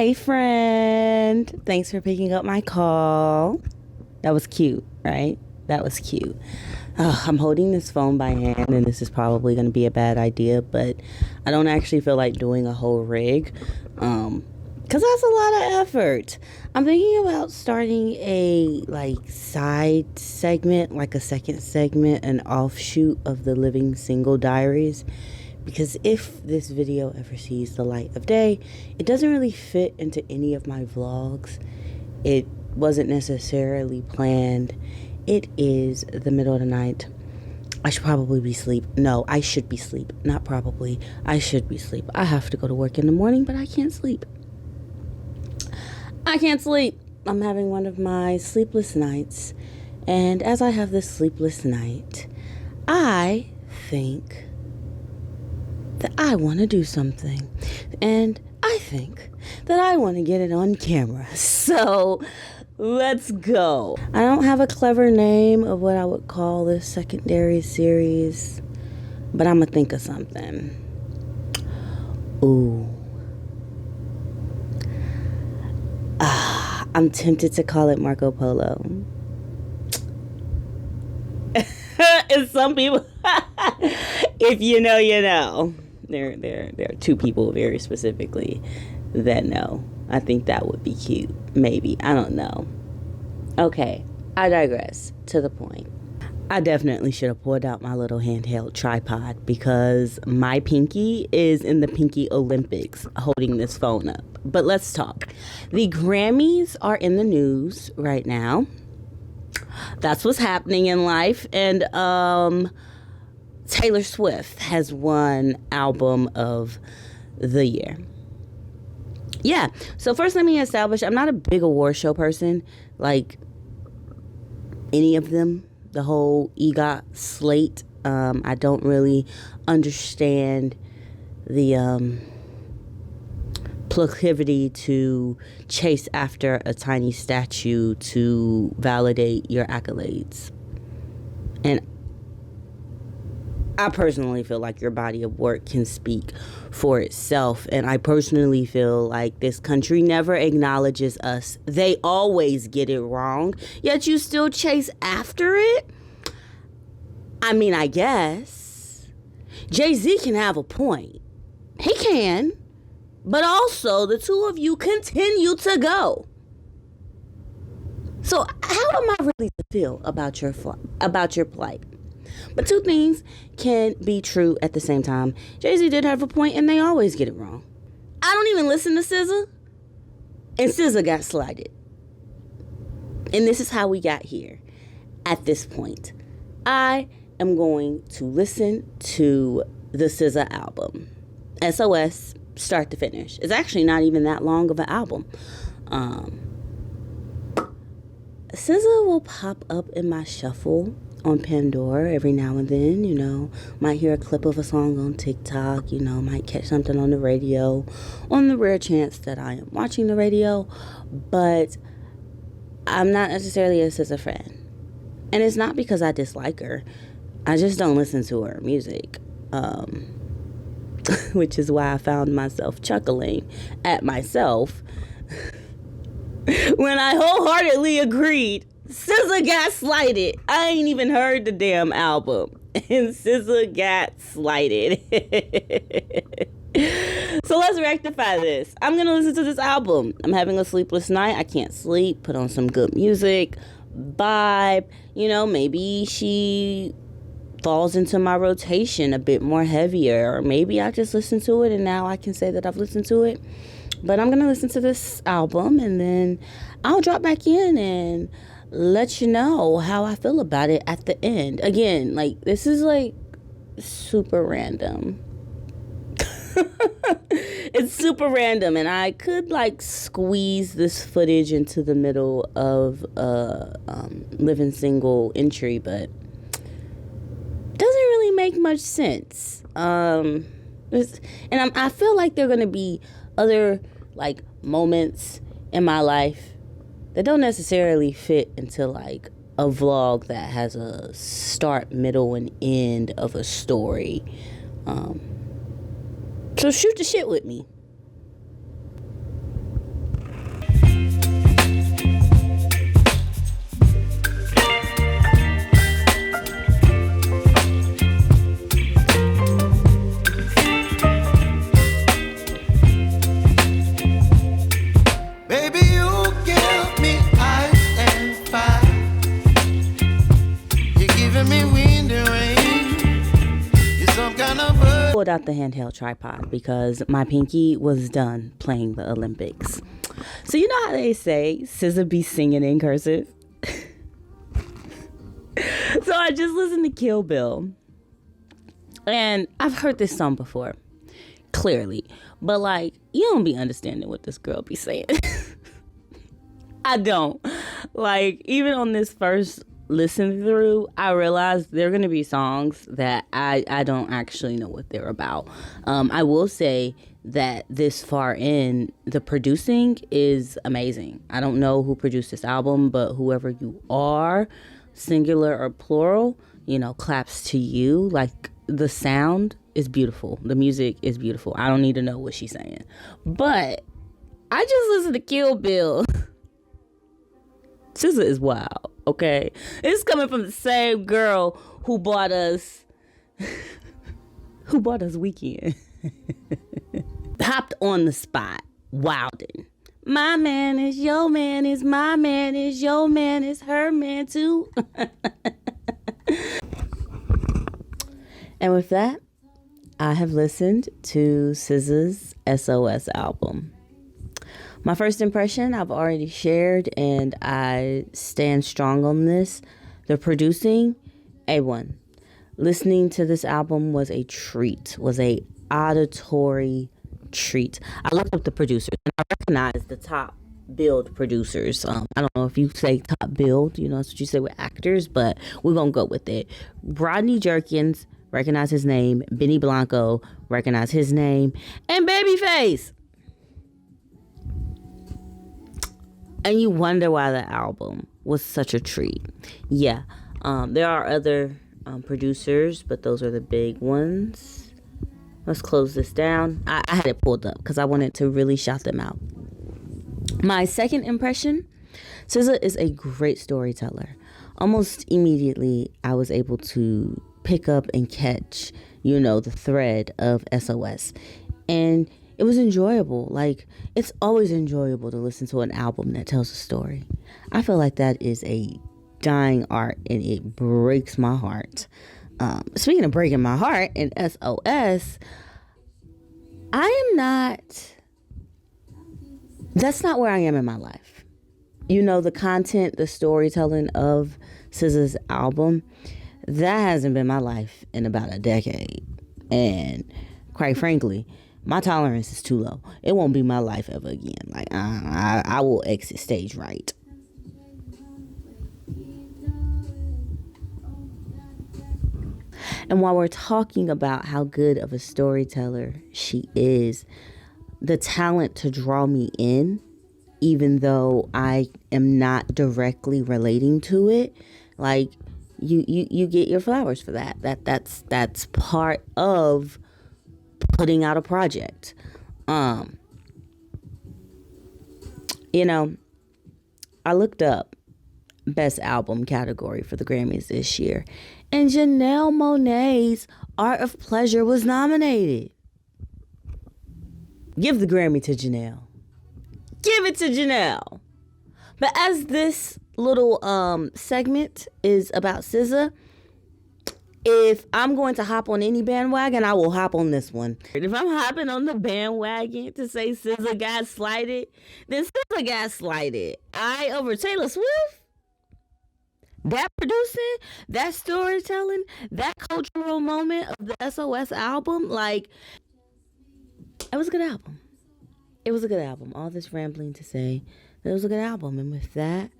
Hey, friend. Thanks for picking up my call. That was cute, right? That was cute. I'm holding this phone by hand, and this is probably going to be a bad idea, but I don't actually feel like doing a whole rig, because that's a lot of effort. I'm thinking about starting a, side segment, like a second segment, an offshoot of the Living Single Diaries. Because if this video ever sees the light of day, it doesn't really fit into any of my vlogs. It wasn't necessarily planned. It is the middle of the night. I should probably be asleep. No, I should be asleep. Not probably. I should be asleep. I have to go to work in the morning, but I can't sleep. I can't sleep. I'm having one of my sleepless nights. And as I have this sleepless night, I think that I want to do something, and I think that I want to get it on camera. So let's go. I don't have a clever name of what I would call this secondary series, but I'm gonna think of something. Ooh. I'm tempted to call it Marco Polo. And some people, if you know, you know. There are two people very specifically that know. I think that would be cute. Maybe. I don't know. Okay. I digress. To the point. I definitely should have pulled out my little handheld tripod because my pinky is in the Pinky Olympics holding this phone up. But let's talk. The Grammys are in the news right now. That's what's happening in life. And, Taylor Swift has won Album of the Year. Yeah. So first, let me establish, I'm not a big award show person, like any of them. The whole EGOT slate. I don't really understand the proclivity to chase after a tiny statue to validate your accolades. And I personally feel like your body of work can speak for itself. And I personally feel like this country never acknowledges us. They always get it wrong, yet you still chase after it. I mean, I guess Jay-Z can have a point. He can. But also, the two of you continue to go. So how am I really to feel about your plight? But two things can be true at the same time. Jay-Z did have a point, and they always get it wrong. I don't even listen to SZA, and SZA got slighted. And this is how we got here at this point. I am going to listen to the SZA album, SOS, start to finish. It's actually not even that long of an album. SZA will pop up in my shuffle on Pandora every now and then, you know. Might hear a clip of a song on TikTok, you know, might catch something on the radio, on the rare chance that I am watching the radio, but I'm not necessarily a SZA fan. And it's not because I dislike her. I just don't listen to her music. Which is why I found myself chuckling at myself when I wholeheartedly agreed SZA got slighted. I ain't even heard the damn album, and SZA got slighted. So let's rectify this. I'm gonna listen to this album. I'm having a sleepless night. I can't sleep. Put on some good music, vibe. You know, maybe she falls into my rotation a bit more heavier, or maybe I just listen to it and now I can say that I've listened to it. But I'm gonna listen to this album, and then I'll drop back in and let you know how I feel about it at the end. Again, like, this is like super random. It's super random, and I could like squeeze this footage into the middle of Living Single entry, but doesn't really make much sense. And I feel like there are gonna be other like moments in my life that don't necessarily fit into like a vlog that has a start, middle, and end of a story. So shoot the shit with me. pulled out the handheld tripod because my pinky was done playing the Olympics. So you know how they say SZA be singing in cursive? So I just listened to Kill Bill. And I've heard this song before, clearly. But like, you don't be understanding what this girl be saying. I don't. Like, even on this first listen through, I realized there are going to be songs that I don't actually know what they're about. I will say that this far in, the producing is amazing. I don't know who produced this album, but whoever you are, singular or plural, you know, claps to you. Like, the sound is beautiful. The music is beautiful. I don't need to know what she's saying. But I just listened to Kill Bill. SZA is wild, okay? It's coming from the same girl who bought us Weekend. Hopped on the spot, wildin'. My man is your man is my man is your man is her man too. And with that, I have listened to SZA's SOS album. My first impression I've already shared, and I stand strong on this. The producing, A1. Listening to this album was a treat, was a auditory treat. I looked up the producers, and I recognized the top build producers. I don't know if you say top build, you know, that's what you say with actors, but we're going to go with it. Rodney Jerkins, recognize his name. Benny Blanco, recognize his name. And Babyface. And you wonder why the album was such a treat. Yeah, there are other producers, but those are the big ones. Let's close this down. I had it pulled up because I wanted to really shout them out. My second impression, SZA is a great storyteller. Almost immediately, I was able to pick up and catch, you know, the thread of SOS. And it was enjoyable. Like, it's always enjoyable to listen to an album that tells a story. I feel like that is a dying art, and it breaks my heart. Speaking of breaking my heart in SOS, that's not where I am in my life. You know, the content, the storytelling of SZA's album, that hasn't been my life in about a decade. And quite frankly, my tolerance is too low. It won't be my life ever again. Like, I will exit stage right. And while we're talking about how good of a storyteller she is, the talent to draw me in, even though I am not directly relating to it, like, you get your flowers for that. That's part of putting out a project. You know, I looked up best album category for the Grammys this year, and Janelle Monáe's Art of Pleasure was nominated. Give the Grammy to Janelle. Give it to Janelle. But as this little segment is about SZA, if I'm going to hop on any bandwagon, I will hop on this one. If I'm hopping on the bandwagon to say SZA got slighted, then SZA got slighted. Over Taylor Swift? That producing, that storytelling, that cultural moment of the SOS album, like, it was a good album. It was a good album. All this rambling to say that it was a good album. And with that,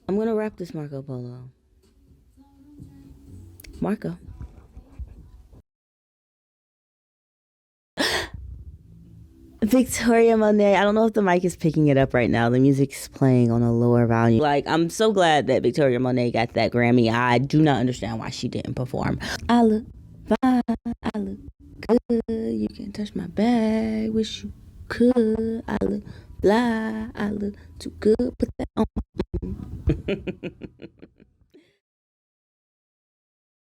I'm going to wrap this Marco Polo. Marco. Victoria Monet. I don't know if the mic is picking it up right now. The music's playing on a lower volume. Like, I'm so glad that Victoria Monet got that Grammy. I do not understand why she didn't perform. I look fine. I look good. You can touch my bag. Wish you could. I look fly. I look too good. Put that on my